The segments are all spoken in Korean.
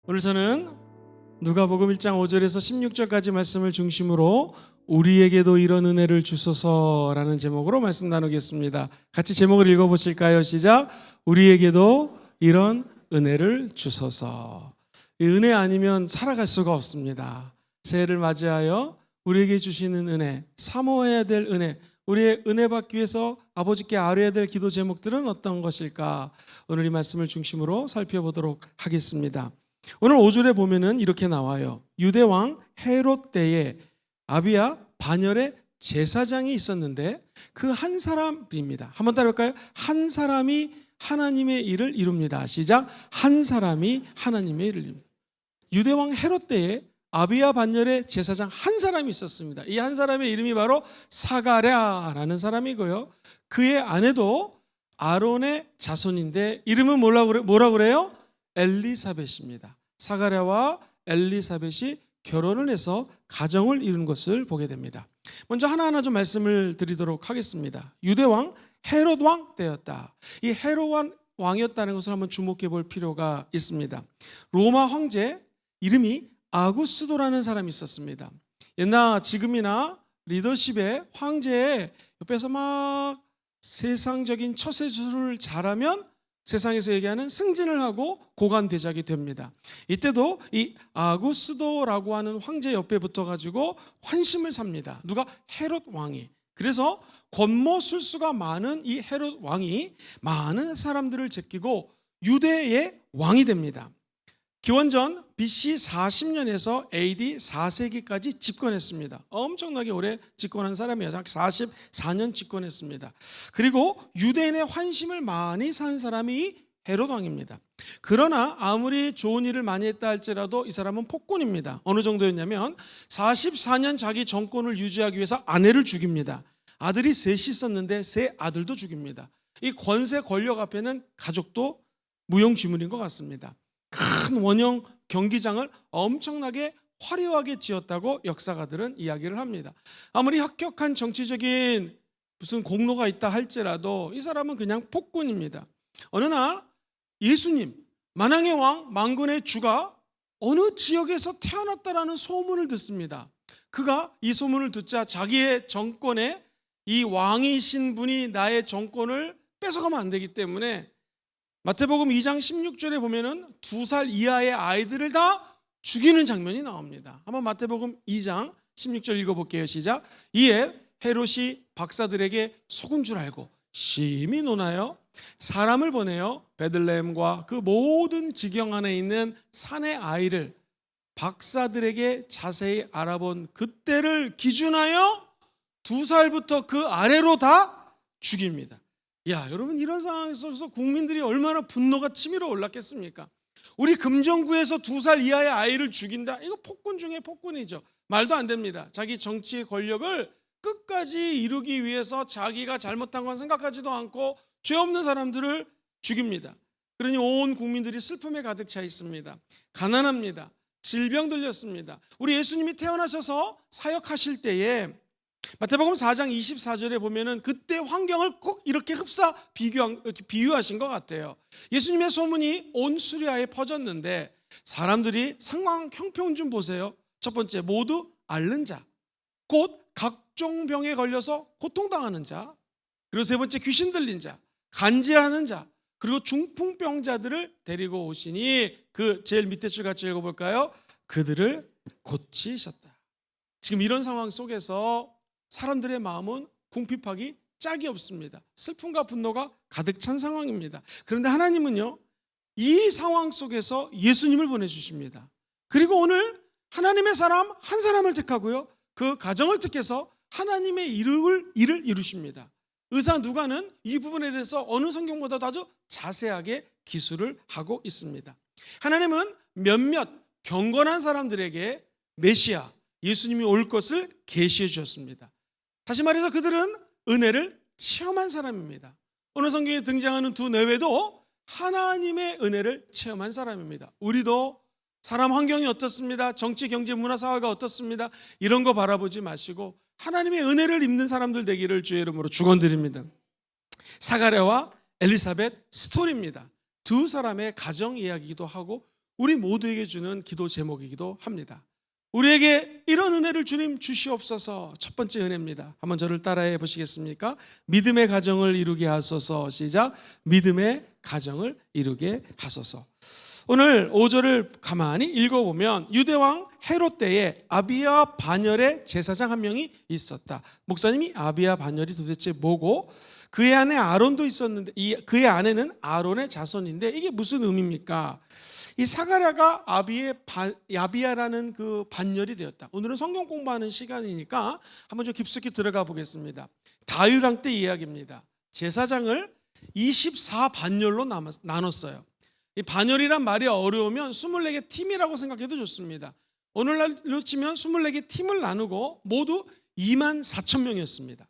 오늘 저는 누가복음 1장 5절에서 16절까지 말씀을 중심으로 우리에게도 이런 은혜를 주소서라는 제목으로 말씀 나누겠습니다. 같이 제목을 읽어보실까요? 시작. 우리에게도 이런 은혜를 주소서. 이 은혜 아니면 살아갈 수가 없습니다. 새해를 맞이하여 우리에게 주시는 은혜, 사모해야 될 은혜, 우리의 은혜 받기 위해서 아버지께 아뢰야 될 기도 제목들은 어떤 것일까? 오늘 이 말씀을 중심으로 살펴보도록 하겠습니다. 오늘 5절에 보면은 이렇게 나와요. 유대왕 헤롯 때에 아비야 반열에 제사장이 있었는데 그 한 사람입니다. 한번 따라할까요? 한 사람이 하나님의 일을 이룹니다. 시작. 한 사람이 하나님의 일을 이룹니다. 유대왕 헤롯 때에 아비야 반열에 제사장 한 사람이 있었습니다. 이 한 사람의 이름이 바로 사가랴라는 사람이고요. 그의 아내도 아론의 자손인데 이름은 뭐라고 그래요? 엘리사벳입니다. 사가랴와 엘리사벳이 결혼을 해서 가정을 이룬 것을 보게 됩니다. 먼저 하나하나 좀 말씀을 드리도록 하겠습니다. 유대왕 헤롯 왕 때였다. 이 헤롯 왕이었다는 것을 한번 주목해 볼 필요가 있습니다. 로마 황제 이름이 아구스도라는 사람이 있었습니다. 옛날 지금이나 리더십의 황제의 옆에서 막 세상적인 처세술을 잘하면 세상에서 얘기하는 승진을 하고 고관 대작이 됩니다. 이때도 이 아구스도라고 하는 황제 옆에 붙어가지고 환심을 삽니다. 누가? 헤롯 왕이. 그래서 권모술수가 많은 이 헤롯 왕이 많은 사람들을 제끼고 유대의 왕이 됩니다. 기원전 BC 40년에서 AD 4세기까지 집권했습니다. 엄청나게 오래 집권한 사람이에요. 약 44년 집권했습니다. 그리고 유대인의 환심을 많이 산 사람이 헤롯 왕입니다. 그러나 아무리 좋은 일을 많이 했다 할지라도 이 사람은 폭군입니다. 어느 정도였냐면 44년 자기 정권을 유지하기 위해서 아내를 죽입니다. 아들이 셋이 있었는데 세 아들도 죽입니다. 이 권세 권력 앞에는 가족도 무용지물인 것 같습니다. 큰 원형 경기장을 엄청나게 화려하게 지었다고 역사가들은 이야기를 합니다. 아무리 혁혁한 정치적인 무슨 공로가 있다 할지라도 이 사람은 그냥 폭군입니다. 어느 날 예수님, 만왕의 왕, 만군의 주가 어느 지역에서 태어났다라는 소문을 듣습니다. 그가 이 소문을 듣자 자기의 정권에 이 왕이신 분이 나의 정권을 뺏어가면 안 되기 때문에 마태복음 2장 16절에 보면은 2살 이하의 아이들을 다 죽이는 장면이 나옵니다. 한번 마태복음 2장 16절 읽어볼게요. 시작. 이에 헤롯이 박사들에게 속은 줄 알고 심히 논하여 사람을 보내어 베들레헴과 그 모든 지경 안에 있는 산의 아이를 박사들에게 자세히 알아본 그때를 기준하여 2살부터 그 아래로 다 죽입니다. 야, 여러분 이런 상황에서 국민들이 얼마나 분노가 치밀어 올랐겠습니까? 우리 금정구에서 2살 이하의 아이를 죽인다? 이거 폭군 중에 폭군이죠. 말도 안 됩니다. 자기 정치의 권력을 끝까지 이루기 위해서 자기가 잘못한 건 생각하지도 않고 죄 없는 사람들을 죽입니다. 그러니 온 국민들이 슬픔에 가득 차 있습니다. 가난합니다. 질병 들렸습니다. 우리 예수님이 태어나셔서 사역하실 때에 마태복음 4장 24절에 보면은 그때 환경을 꼭 이렇게 비유하신 것 같아요. 예수님의 소문이 온 수리아에 퍼졌는데 사람들이 상황 형편 좀 보세요. 첫 번째, 모두 앓는 자, 곧 각종 병에 걸려서 고통당하는 자, 그리고 세 번째, 귀신 들린 자, 간질하는 자, 그리고 중풍병자들을 데리고 오시니 그 제일 밑에 줄 같이 읽어볼까요? 그들을 고치셨다. 지금 이런 상황 속에서 사람들의 마음은 궁핍하기 짝이 없습니다. 슬픔과 분노가 가득 찬 상황입니다. 그런데 하나님은요, 이 상황 속에서 예수님을 보내주십니다. 그리고 오늘 하나님의 사람 한 사람을 택하고요, 그 가정을 택해서 하나님의 일을 이루십니다. 의사 누가는 이 부분에 대해서 어느 성경보다도 아주 자세하게 기술을 하고 있습니다. 하나님은 몇몇 경건한 사람들에게 메시아 예수님이 올 것을 계시해 주셨습니다. 다시 말해서 그들은 은혜를 체험한 사람입니다. 오늘 성경에 등장하는 두 내외도 하나님의 은혜를 체험한 사람입니다. 우리도 사람 환경이 어떻습니다? 정치, 경제, 문화, 사회가 어떻습니다? 이런 거 바라보지 마시고 하나님의 은혜를 입는 사람들 되기를 주의 이름으로 축원드립니다. 사가랴와 엘리사벳 스토리입니다. 두 사람의 가정 이야기이기도 하고 우리 모두에게 주는 기도 제목이기도 합니다. 우리에게 이런 은혜를 주님 주시옵소서. 첫 번째 은혜입니다. 한번 저를 따라해 보시겠습니까? 믿음의 가정을 이루게 하소서. 시작. 믿음의 가정을 이루게 하소서. 오늘 5절을 가만히 읽어보면 유대왕 헤롯 때에 아비야 반열의 제사장 한 명이 있었다. 목사님이 아비야 반열이 도대체 뭐고, 그의 안에 아론도 있었는데, 그의 아내는 아론의 자손인데 이게 무슨 의미입니까? 이 사가랴가 아비야라는 그 반열이 되었다. 오늘은 성경 공부하는 시간이니까 한번 좀 깊숙이 들어가 보겠습니다. 다윗 왕 때 이야기입니다. 제사장을 24반열로 나눴어요. 이 반열이란 말이 어려우면 24개 팀이라고 생각해도 좋습니다. 오늘날로 치면 24개 팀을 나누고 모두 24,000명이었습니다.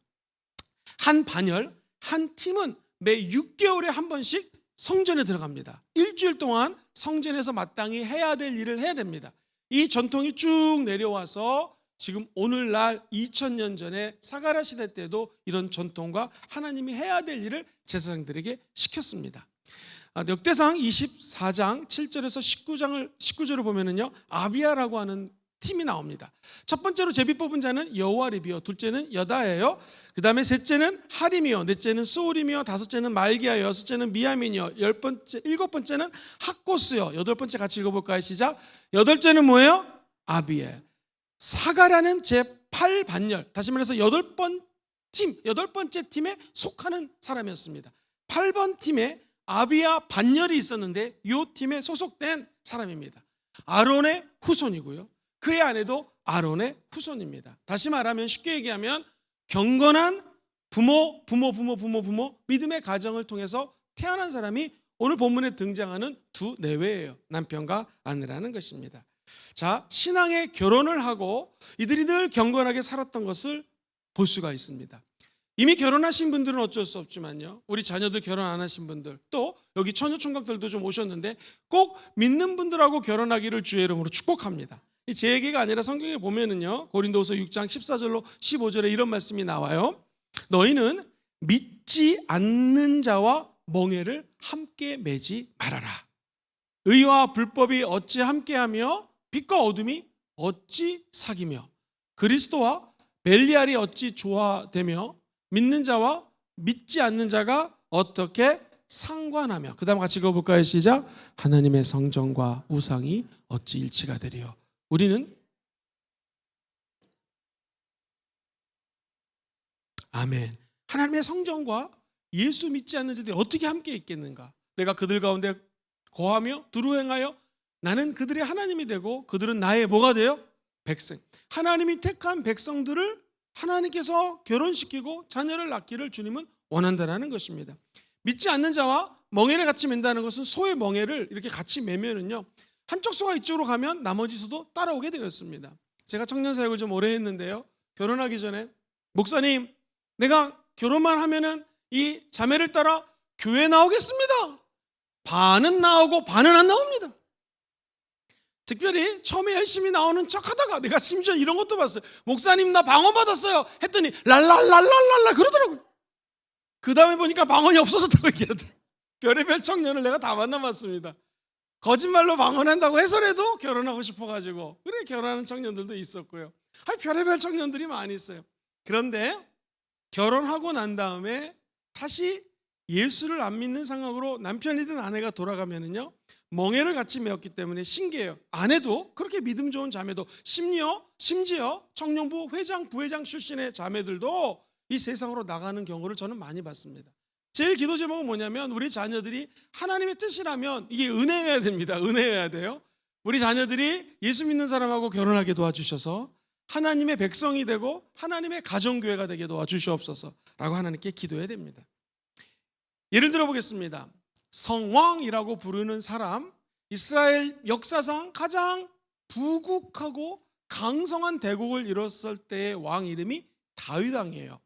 한 반열, 한 팀은 매 6개월에 한 번씩 성전에 들어갑니다. 일주일 동안 성전에서 마땅히 해야 될 일을 해야 됩니다. 이 전통이 쭉 내려와서 지금 오늘날 2000년 전에 사가랴 시대 때도 이런 전통과 하나님이 해야 될 일을 제사장들에게 시켰습니다. 역대상 24장 7절에서 19절을 보면은요, 아비야라고 하는 팀이 나옵니다. 첫 번째로 제비 뽑은 자는 여호와립이요, 둘째는 여다예요, 그 다음에 셋째는 하림이요, 넷째는 스오림이요, 다섯째는 말기야요, 여섯째는 미야민이요, 일곱 번째는 학고스요, 여덟 번째 같이 읽어볼까요? 시작. 여덟째는 뭐예요? 아비예. 사가랴는 제8반열, 다시 말해서 여덟 번째 팀에 속하는 사람이었습니다. 8번 팀에 아비야 반열이 있었는데 이 팀에 소속된 사람입니다. 아론의 후손이고요, 그의 아내도 아론의 후손입니다. 다시 말하면, 쉽게 얘기하면 경건한 부모, 믿음의 가정을 통해서 태어난 사람이 오늘 본문에 등장하는 두 내외예요. 남편과 아내라는 것입니다. 자, 신앙의 결혼을 하고 이들이 늘 경건하게 살았던 것을 볼 수가 있습니다. 이미 결혼하신 분들은 어쩔 수 없지만요, 우리 자녀들 결혼 안 하신 분들, 또 여기 처녀총각들도 좀 오셨는데 꼭 믿는 분들하고 결혼하기를 주의 이름으로 축복합니다. 제 얘기가 아니라 성경에 보면은요, 고린도후서 6장 14절로 15절에 이런 말씀이 나와요. 너희는 믿지 않는 자와 멍에를 함께 매지 말아라. 의와 불법이 어찌 함께하며 빛과 어둠이 어찌 사귀며 그리스도와 벨리알이 어찌 조화되며 믿는 자와 믿지 않는 자가 어떻게 상관하며. 그 다음 같이 읽어볼까요? 시작. 하나님의 성전과 우상이 어찌 일치가 되리요. 우리는 아멘. 하나님의 성전과 예수 믿지 않는 자들이 어떻게 함께 있겠는가? 내가 그들 가운데 거하며 두루 행하여 나는 그들의 하나님이 되고 그들은 나의 뭐가 돼요? 백성. 하나님이 택한 백성들을 하나님께서 결혼시키고 자녀를 낳기를 주님은 원한다는 것입니다. 믿지 않는 자와 멍에를 같이 맨다는 것은, 소의 멍에를 이렇게 같이 매면은요, 한쪽 소가 이쪽으로 가면 나머지 소도 따라오게 되었습니다. 제가 청년 사역을 좀 오래 했는데요, 결혼하기 전에 목사님, 내가 결혼만 하면은 이 자매를 따라 교회 나오겠습니다. 반은 나오고 반은 안 나옵니다. 특별히 처음에 열심히 나오는 척하다가 내가 심지어 이런 것도 봤어요. 목사님, 나 방언 받았어요 했더니 랄랄랄랄랄라 그러더라고요. 그 다음에 보니까 방언이 없어졌다고 얘기하더라고요. 별의별 청년을 내가 다 만나봤습니다. 거짓말로 방언한다고 해서라도 결혼하고 싶어가지고, 그래 결혼하는 청년들도 있었고요. 별의별 청년들이 많이 있어요. 그런데 결혼하고 난 다음에 다시 예수를 안 믿는 상황으로 남편이든 아내가 돌아가면은요, 멍에를 같이 메었기 때문에 신기해요. 아내도 그렇게 믿음 좋은 자매도, 심지어 청년부 회장, 부회장 출신의 자매들도 이 세상으로 나가는 경우를 저는 많이 봤습니다. 제일 기도 제목은 뭐냐면, 우리 자녀들이 하나님의 뜻이라면 이게 은혜여야 됩니다. 은혜여야 돼요. 우리 자녀들이 예수 믿는 사람하고 결혼하게 도와주셔서 하나님의 백성이 되고 하나님의 가정교회가 되게 도와주시옵소서라고 하나님께 기도해야 됩니다. 예를 들어 보겠습니다. 성왕이라고 부르는 사람, 이스라엘 역사상 가장 부국하고 강성한 대국을 이뤘을 때의 왕 이름이 다윗 왕이에요.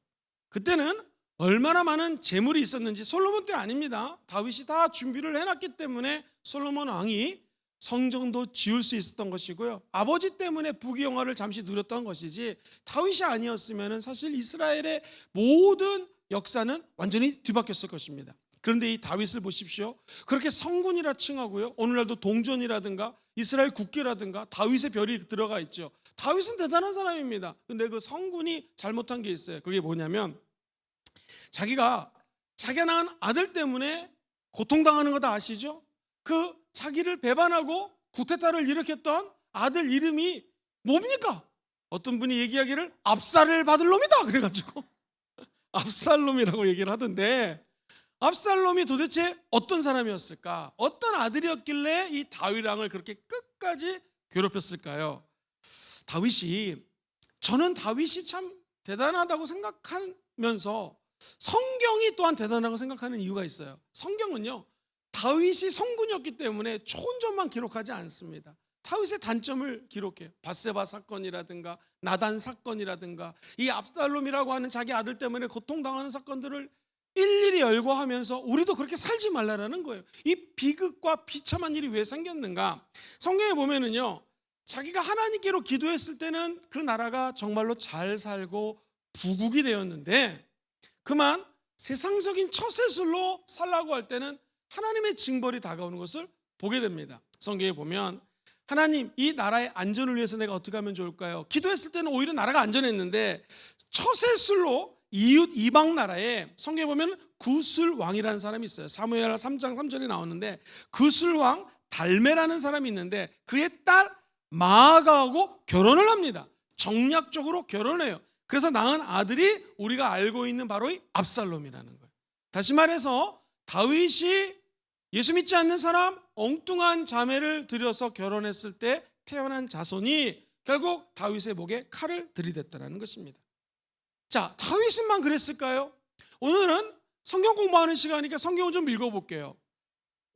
그때는 얼마나 많은 재물이 있었는지, 솔로몬 때 아닙니다. 다윗이 다 준비를 해놨기 때문에 솔로몬 왕이 성전도 지을 수 있었던 것이고요, 아버지 때문에 부귀영화를 잠시 누렸던 것이지, 다윗이 아니었으면 사실 이스라엘의 모든 역사는 완전히 뒤바뀌었을 것입니다. 그런데 이 다윗을 보십시오. 그렇게 성군이라 칭하고요, 오늘날도 동전이라든가 이스라엘 국기라든가 다윗의 별이 들어가 있죠. 다윗은 대단한 사람입니다. 근데 그 성군이 잘못한 게 있어요. 그게 뭐냐면, 자기가 낳은 아들 때문에 고통당하는 거 다 아시죠? 그 자기를 배반하고 구테타를 일으켰던 아들 이름이 뭡니까? 어떤 분이 얘기하기를 압살을 받을 놈이다 그래가지고 압살롬이라고 얘기를 하던데, 압살롬이 도대체 어떤 사람이었을까? 어떤 아들이었길래 이 다윗 왕을 그렇게 끝까지 괴롭혔을까요? 저는 다윗이 참 대단하다고 생각하면서 성경이 또한 대단하다고 생각하는 이유가 있어요. 성경은요, 다윗이 성군이었기 때문에 좋은 점만 기록하지 않습니다. 다윗의 단점을 기록해요. 밧세바 사건이라든가 나단 사건이라든가 이 압살롬이라고 하는 자기 아들 때문에 고통당하는 사건들을 일일이 열거하면서 우리도 그렇게 살지 말라라는 거예요. 이 비극과 비참한 일이 왜 생겼는가? 성경에 보면은요, 자기가 하나님께로 기도했을 때는 그 나라가 정말로 잘 살고 부국이 되었는데, 그만 세상적인 처세술로 살라고 할 때는 하나님의 징벌이 다가오는 것을 보게 됩니다. 성경에 보면, 하나님, 이 나라의 안전을 위해서 내가 어떻게 하면 좋을까요? 기도했을 때는 오히려 나라가 안전했는데 처세술로 이웃 이방 나라에, 성경에 보면 구술왕이라는 사람이 있어요. 사무엘 3장 3절에 나오는데, 구술왕 달메라는 사람이 있는데 그의 딸 마아가하고 결혼을 합니다. 정략적으로 결혼해요. 그래서 낳은 아들이 우리가 알고 있는 바로 이 압살롬이라는 거예요. 다시 말해서 다윗이 예수 믿지 않는 사람, 엉뚱한 자매를 들여서 결혼했을 때 태어난 자손이 결국 다윗의 목에 칼을 들이댔다는 것입니다. 자, 다윗만 그랬을까요? 오늘은 성경 공부하는 시간이니까 성경을 좀 읽어볼게요.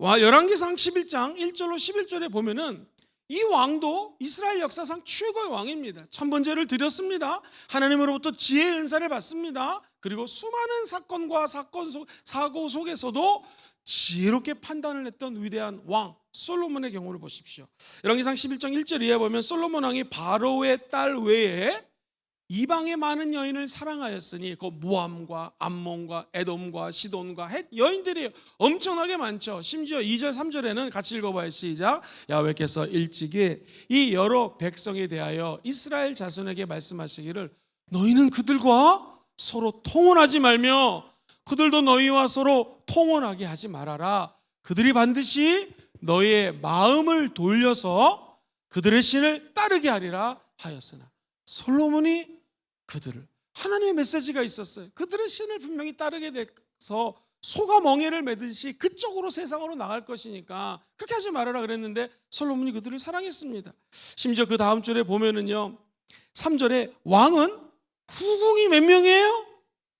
열왕기상 11장 1절로 11절에 보면은 이 왕도 이스라엘 역사상 최고의 왕입니다. 천번제를 드렸습니다. 하나님으로부터 지혜의 은사를 받습니다. 그리고 수많은 사건과 사고 속에서도 지혜롭게 판단을 했던 위대한 왕 솔로몬의 경우를 보십시오. 열왕기상 11장 1절 이하에 보면, 솔로몬 왕이 바로의 딸 외에 이방의 많은 여인을 사랑하였으니 그 모함과 암몬과 에돔과 시돈과 헷 여인들이 엄청나게 많죠. 심지어 2절 3절에는 같이 읽어봐요. 시작. 야훼께서 일찍이 이 여러 백성에 대하여 이스라엘 자손에게 말씀하시기를, 너희는 그들과 서로 통혼하지 말며 그들도 너희와 서로 통혼하게 하지 말아라. 그들이 반드시 너희의 마음을 돌려서 그들의 신을 따르게 하리라 하였으나. 솔로몬이 그들을, 하나님의 메시지가 있었어요. 그들의 신을 분명히 따르게 돼서 소가 멍에를 매듯이 그쪽으로 세상으로 나갈 것이니까 그렇게 하지 말아라 그랬는데 솔로몬이 그들을 사랑했습니다. 심지어 그 다음 줄에 보면은요, 3절에 왕은 후궁이 몇 명이에요?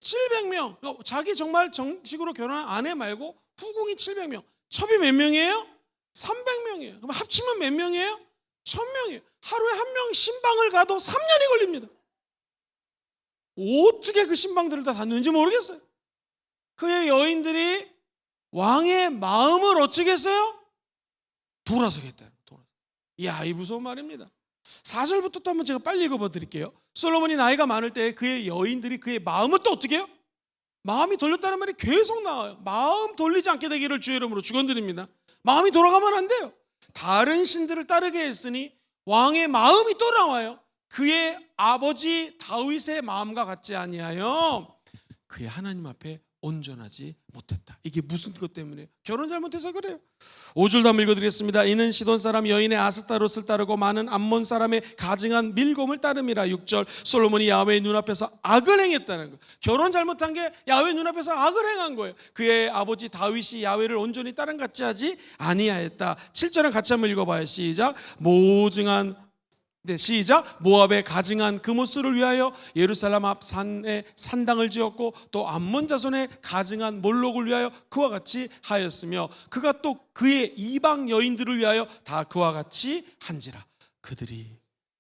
700명. 그러니까 자기 정말 정식으로 결혼한 아내 말고 후궁이 700명. 첩이 몇 명이에요? 300명이에요. 그럼 합치면 몇 명이에요? 1000명이에요. 하루에 한 명 신방을 가도 3년이 걸립니다. 어떻게 그 신방들을 다 다녔는지 모르겠어요. 그의 여인들이 왕의 마음을 어떻게 했어요? 돌아서겠다. 이야, 이 무서운 말입니다. 4절부터 또 한번 제가 빨리 읽어봐 드릴게요. 솔로몬이 나이가 많을 때 그의 여인들이 그의 마음을 또 어떻게 해요? 마음이 돌렸다는 말이 계속 나와요. 마음 돌리지 않게 되기를 주의 이름으로 축원드립니다. 마음이 돌아가면 안 돼요. 다른 신들을 따르게 했으니 왕의 마음이 또 나와요. 그의 아버지 다윗의 마음과 같지 아니하여 그의 하나님 앞에 온전하지 못했다. 이게 무슨 것 때문에? 결혼 잘못해서 그래요. 5절 한번 읽어드리겠습니다. 이는 시돈 사람 여인의 아스타롯을 따르고 많은 암몬 사람의 가증한 밀곰을 따름이라. 6절 솔로몬이 야훼의 눈앞에서 악을 행했다는 거예요. 결혼 잘못한 게 야훼 눈앞에서 악을 행한 거예요. 그의 아버지 다윗이 야훼를 온전히 따른 같이 하지 아니하였다. 7절은 같이 한번 읽어봐요. 시작. 시작. 모압의 가증한 그모스를 위하여 예루살렘 앞 산에 산당을 지었고 또 암몬 자손의 가증한 몰록을 위하여 그와 같이 하였으며 그가 또 그의 이방 여인들을 위하여 다 그와 같이 한지라. 그들이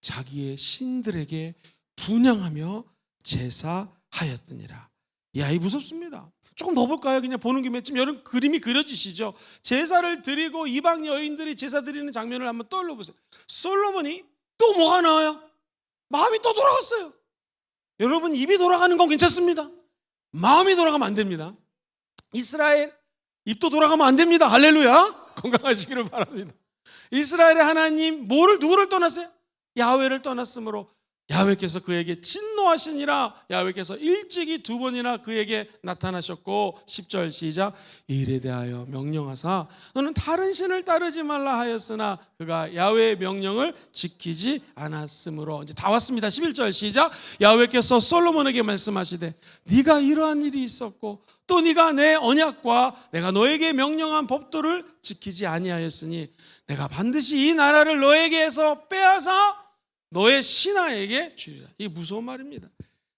자기의 신들에게 분향하며 제사하였더니라. 야, 이 무섭습니다. 조금 더 볼까요? 그냥 보는 김에 지금 여러분 그림이 그려지시죠? 제사를 드리고 이방 여인들이 제사 드리는 장면을 한번 떠올려 보세요. 솔로몬이 또 뭐가 나와요? 마음이 또 돌아갔어요. 여러분, 입이 돌아가는 건 괜찮습니다. 마음이 돌아가면 안 됩니다. 이스라엘 입도 돌아가면 안 됩니다. 할렐루야. 건강하시기를 바랍니다. 이스라엘의 하나님 누구를 떠났어요? 야훼를 떠났으므로 야훼께서 그에게 진노하시니라. 야훼께서 일찍이 2번이나 그에게 나타나셨고 10절 시작. 이일에 대하여 명령하사 너는 다른 신을 따르지 말라 하였으나 그가 야훼의 명령을 지키지 않았으므로. 이제 다 왔습니다. 11절 시작. 야훼께서 솔로몬에게 말씀하시되 네가 이러한 일이 있었고 또 네가 내 언약과 내가 너에게 명령한 법도를 지키지 아니하였으니 내가 반드시 이 나라를 너에게서 빼앗아 너의 신하에게 주리라. 이게 무서운 말입니다.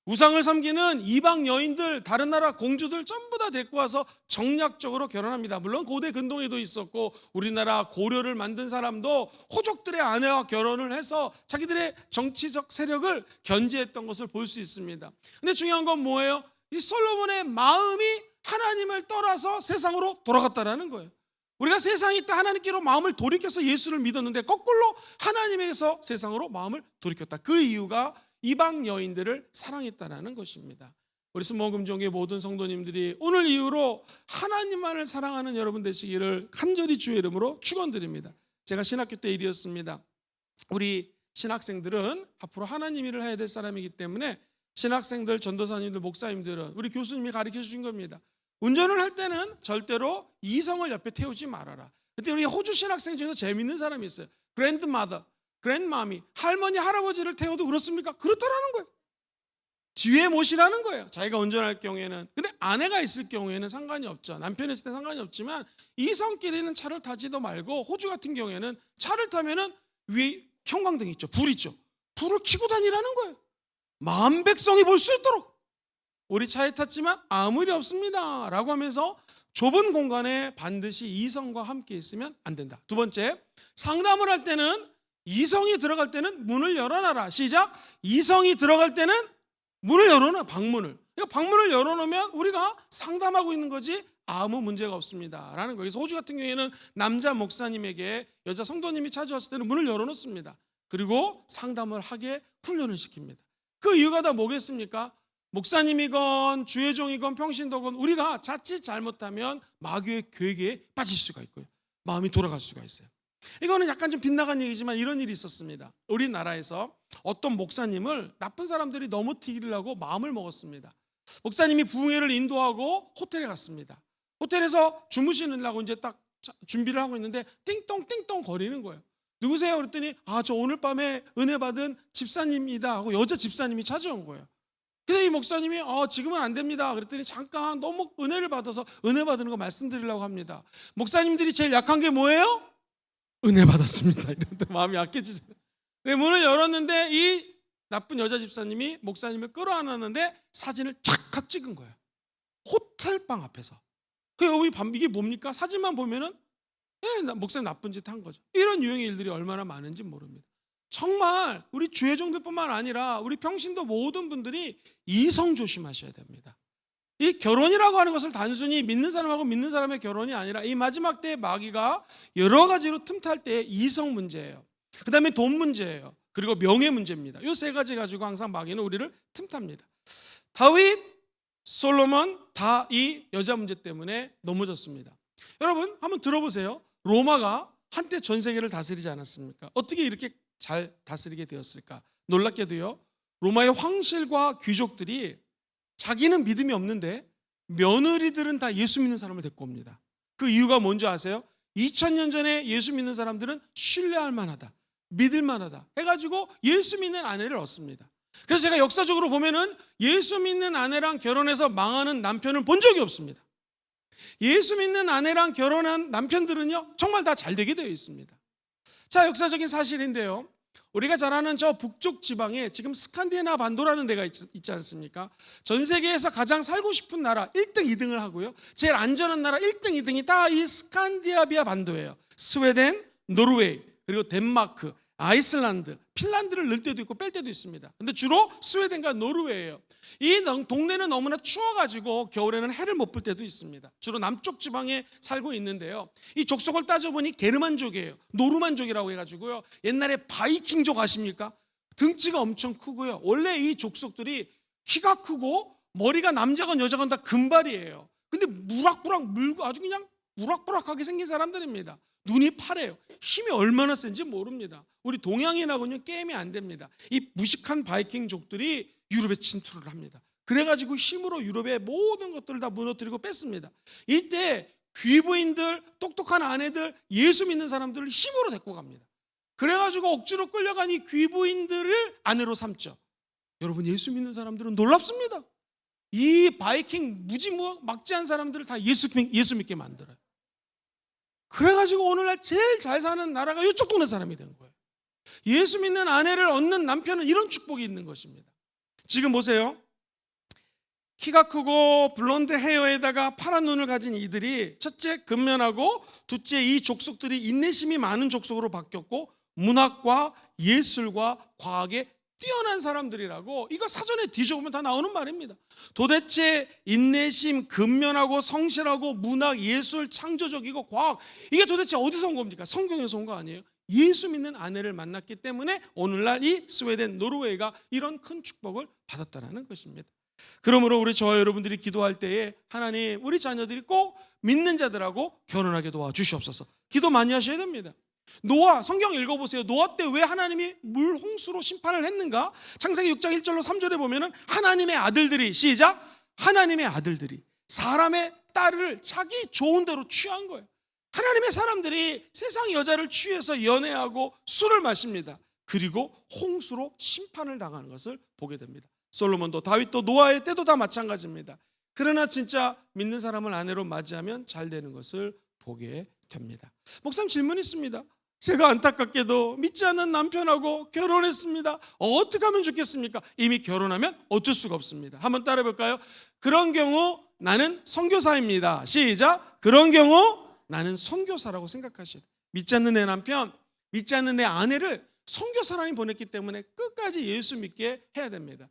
우상을 섬기는 이방 여인들, 다른 나라 공주들 전부 다 데리고 와서 정략적으로 결혼합니다. 물론 고대 근동에도 있었고 우리나라 고려를 만든 사람도 호족들의 아내와 결혼을 해서 자기들의 정치적 세력을 견제했던 것을 볼 수 있습니다. 근데 중요한 건 뭐예요? 이 솔로몬의 마음이 하나님을 떠나서 세상으로 돌아갔다라는 거예요. 우리가 세상에 있다 하나님께로 마음을 돌이켜서 예수를 믿었는데 거꾸로 하나님에게서 세상으로 마음을 돌이켰다. 그 이유가 이방 여인들을 사랑했다라는 것입니다. 우리 스모금종의 모든 성도님들이 오늘 이후로 하나님만을 사랑하는 여러분 되시기를 간절히 주의 이름으로 축원드립니다. 제가 신학교 때 일이었습니다. 우리 신학생들은 앞으로 하나님 일을 해야 될 사람이기 때문에 신학생들, 전도사님들, 목사님들은 우리 교수님이 가르쳐 주신 겁니다. 운전을 할 때는 절대로 이성을 옆에 태우지 말아라. 그때 우리 호주 신학생 중에서 재밌는 사람이 있어요. 그랜드마더, 그랜드마미, 할머니, 할아버지를 태워도 그렇습니까? 그렇다라는 거예요. 뒤에 모시라는 거예요. 자기가 운전할 경우에는. 근데 아내가 있을 경우에는 상관이 없죠. 남편이 있을 때 상관이 없지만 이성끼리는 차를 타지도 말고 호주 같은 경우에는 차를 타면은 위에 형광등이 있죠. 불 있죠. 불을 켜고 다니라는 거예요. 만 백성이 볼 수 있도록. 우리 차에 탔지만 아무 일이 없습니다 라고 하면서 좁은 공간에 반드시 이성과 함께 있으면 안 된다. 두 번째, 상담을 할 때는 이성이 들어갈 때는 문을 열어놔라. 시작. 이성이 들어갈 때는 문을 열어놔. 방문을. 그러니까 방문을 열어놓으면 우리가 상담하고 있는 거지 아무 문제가 없습니다 라는 거예요. 그래서 호주 같은 경우에는 남자 목사님에게 여자 성도님이 찾아왔을 때는 문을 열어놓습니다. 그리고 상담을 하게 훈련을 시킵니다. 그 이유가 다 뭐겠습니까? 목사님이건 주의종이건 평신도건 우리가 자칫 잘못하면 마귀의 괴계에 빠질 수가 있고요. 마음이 돌아갈 수가 있어요. 이거는 약간 좀 빗나간 얘기지만 이런 일이 있었습니다. 우리나라에서 어떤 목사님을 나쁜 사람들이 넘어뜨리려고 마음을 먹었습니다. 목사님이 부흥회를 인도하고 호텔에 갔습니다. 호텔에서 주무시려고 이제 딱 준비를 하고 있는데 띵동 띵동 거리는 거예요. 누구세요? 그랬더니 저 오늘 밤에 은혜 받은 집사님이다 하고 여자 집사님이 찾아온 거예요. 그래서 이 목사님이 지금은 안 됩니다. 그랬더니 잠깐 너무 은혜를 받아서 은혜 받는 거 말씀드리려고 합니다. 목사님들이 제일 약한 게 뭐예요? 은혜 받았습니다. 이런데 마음이 약해지죠. 네, 문을 열었는데 이 나쁜 여자 집사님이 목사님을 끌어안았는데 사진을 착각 찍은 거예요. 호텔방 앞에서. 이게 뭡니까? 사진만 보면은 목사님 나쁜 짓 한 거죠. 이런 유형의 일들이 얼마나 많은지 모릅니다. 정말 우리 주의종들뿐만 아니라 우리 평신도 모든 분들이 이성 조심하셔야 됩니다. 이 결혼이라고 하는 것을 단순히 믿는 사람하고 믿는 사람의 결혼이 아니라 이 마지막 때의 마귀가 여러 가지로 틈탈 때의 이성 문제예요. 그 다음에 돈 문제예요. 그리고 명예 문제입니다. 이 세 가지 가지고 항상 마귀는 우리를 틈탑니다. 다윗, 솔로몬 다 이 여자 문제 때문에 넘어졌습니다. 여러분 한번 들어보세요. 로마가 한때 전 세계를 다스리지 않았습니까? 어떻게 이렇게 잘 다스리게 되었을까? 놀랍게도요, 로마의 황실과 귀족들이 자기는 믿음이 없는데 며느리들은 다 예수 믿는 사람을 데리고 옵니다. 그 이유가 뭔지 아세요? 2000년 전에 예수 믿는 사람들은 신뢰할 만하다, 믿을 만하다 해가지고 예수 믿는 아내를 얻습니다. 그래서 제가 역사적으로 보면은 예수 믿는 아내랑 결혼해서 망하는 남편을 본 적이 없습니다. 예수 믿는 아내랑 결혼한 남편들은요 정말 다 잘 되게 되어 있습니다. 자, 역사적인 사실인데요, 우리가 잘 아는 저 북쪽 지방에 지금 스칸디나비아 반도라는 데가 있지 않습니까? 전 세계에서 가장 살고 싶은 나라 1등, 2등을 하고요, 제일 안전한 나라 1등, 2등이 다 이 스칸디나비아 반도예요. 스웨덴, 노르웨이, 그리고 덴마크, 아이슬란드, 핀란드를 넣을 때도 있고 뺄 때도 있습니다. 근데 주로 스웨덴과 노르웨이예요. 이 동네는 너무나 추워가지고 겨울에는 해를 못 볼 때도 있습니다. 주로 남쪽 지방에 살고 있는데요, 이 족속을 따져보니 게르만족이에요. 노르만족이라고 해가지고요, 옛날에 바이킹족 아십니까? 등치가 엄청 크고요, 원래 이 족속들이 키가 크고 머리가 남자건 여자건 다 금발이에요. 근데 무락부락 물고 아주 그냥 우락부락하게 생긴 사람들입니다. 눈이 파래요. 힘이 얼마나 센지 모릅니다. 우리 동양인하고는 게임이 안 됩니다. 이 무식한 바이킹족들이 유럽에 침투를 합니다. 그래가지고 힘으로 유럽의 모든 것들을 다 무너뜨리고 뺐습니다. 이때 귀부인들, 똑똑한 아내들, 예수 믿는 사람들을 힘으로 데리고 갑니다. 그래가지고 억지로 끌려간 이 귀부인들을 아내로 삼죠. 여러분, 예수 믿는 사람들은 놀랍습니다. 이 바이킹 무지막지한 사람들을 다 예수 믿게 만들어요. 그래가지고 오늘날 제일 잘 사는 나라가 이쪽 동네 사람이 된 거예요. 예수 믿는 아내를 얻는 남편은 이런 축복이 있는 것입니다. 지금 보세요. 키가 크고 블론드 헤어에다가 파란 눈을 가진 이들이 첫째 근면하고, 둘째 이 족속들이 인내심이 많은 족속으로 바뀌었고, 문학과 예술과 과학에 뛰어난 사람들이라고, 이거 사전에 뒤져보면 다 나오는 말입니다. 도대체 인내심, 근면하고, 성실하고, 문학, 예술, 창조적이고, 과학, 이게 도대체 어디서 온 겁니까? 성경에서 온 거 아니에요? 예수 믿는 아내를 만났기 때문에 오늘날 이 스웨덴, 노르웨이가 이런 큰 축복을 받았다는 것입니다. 그러므로 우리 저와 여러분들이 기도할 때에 하나님, 우리 자녀들이 꼭 믿는 자들하고 결혼하게 도와주시옵소서. 기도 많이 하셔야 됩니다. 노아, 성경 읽어보세요. 노아 때 왜 하나님이 물 홍수로 심판을 했는가? 창세기 6장 1절로 3절에 보면은 하나님의 아들들이, 시작, 하나님의 아들들이 사람의 딸을 자기 좋은 대로 취한 거예요. 하나님의 사람들이 세상 여자를 취해서 연애하고 술을 마십니다. 그리고 홍수로 심판을 당하는 것을 보게 됩니다. 솔로몬도, 다윗도, 노아의 때도 다 마찬가지입니다. 그러나 진짜 믿는 사람을 아내로 맞이하면 잘 되는 것을 보게 됩니다. 목사님, 질문 있습니다. 제가 안타깝게도 믿지 않는 남편하고 결혼했습니다. 어떻게 하면 좋겠습니까? 이미 결혼하면 어쩔 수가 없습니다. 한번 따라해 볼까요? 그런 경우 나는 선교사입니다. 시작. 그런 경우 나는 선교사라고 생각하셔야 돼요. 믿지 않는 내 남편, 믿지 않는 내 아내를 선교사라니 보냈기 때문에 끝까지 예수 믿게 해야 됩니다.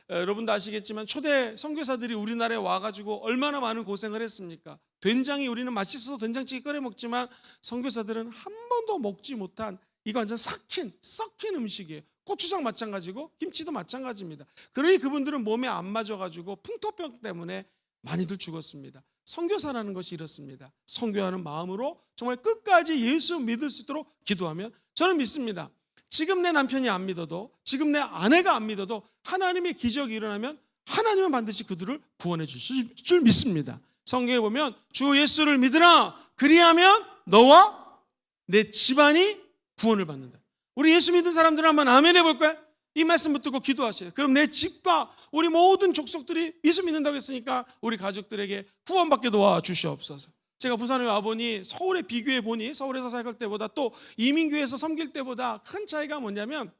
여러분도 아시겠지만 초대 선교사들이 우리나라에 와가지고 얼마나 많은 고생을 했습니까? 된장이, 우리는 맛있어서 된장찌개 끓여 먹지만 선교사들은 한 번도 먹지 못한, 이거 완전 삭힌, 썩힌 음식이에요. 고추장 마찬가지고 김치도 마찬가지입니다. 그러니 그분들은 몸에 안 맞아가지고 풍토병 때문에 많이들 죽었습니다. 선교사라는 것이 이렇습니다. 선교하는 마음으로 정말 끝까지 예수 믿을 수 있도록 기도하면, 저는 믿습니다. 지금 내 남편이 안 믿어도, 지금 내 아내가 안 믿어도 하나님의 기적이 일어나면 하나님은 반드시 그들을 구원해 주실 줄 믿습니다. 성경에 보면 주 예수를 믿으라, 그리하면 너와 내 집안이 구원을 받는다. 우리 예수 믿는 사람들은 한번 아멘 해볼까요? 이 말씀 붙들고 기도하세요. 그럼 내 집과 우리 모든 족속들이 예수 믿는다고 했으니까 우리 가족들에게 구원받게 도와주시옵소서. 제가 부산에 와보니 서울에 비교해 보니 서울에서 살갈 때보다 또 이민교회에서 섬길 때보다 큰 차이가 뭐냐면,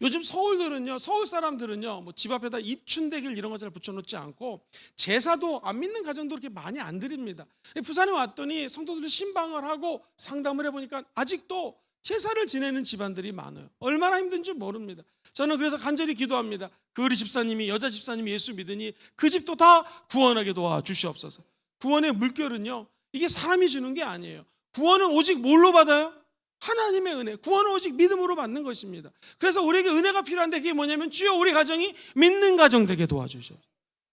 요즘 서울 사람들은요 뭐 집 앞에다 입춘대길 이런 거 잘 붙여놓지 않고 제사도 안 믿는 가정도 그렇게 많이 안 드립니다. 부산에 왔더니 성도들이 신방을 하고 상담을 해보니까 아직도 제사를 지내는 집안들이 많아요. 얼마나 힘든지 모릅니다. 저는 그래서 간절히 기도합니다. 그 우리 집사님이, 여자 집사님이 예수 믿으니 그 집도 다 구원하게 도와주시옵소서. 구원의 물결은요, 이게 사람이 주는 게 아니에요. 구원은 오직 뭘로 받아요? 하나님의 은혜. 구원은 오직 믿음으로 받는 것입니다. 그래서 우리에게 은혜가 필요한데 그게 뭐냐면, 주여 우리 가정이 믿는 가정 되게 도와주셔서,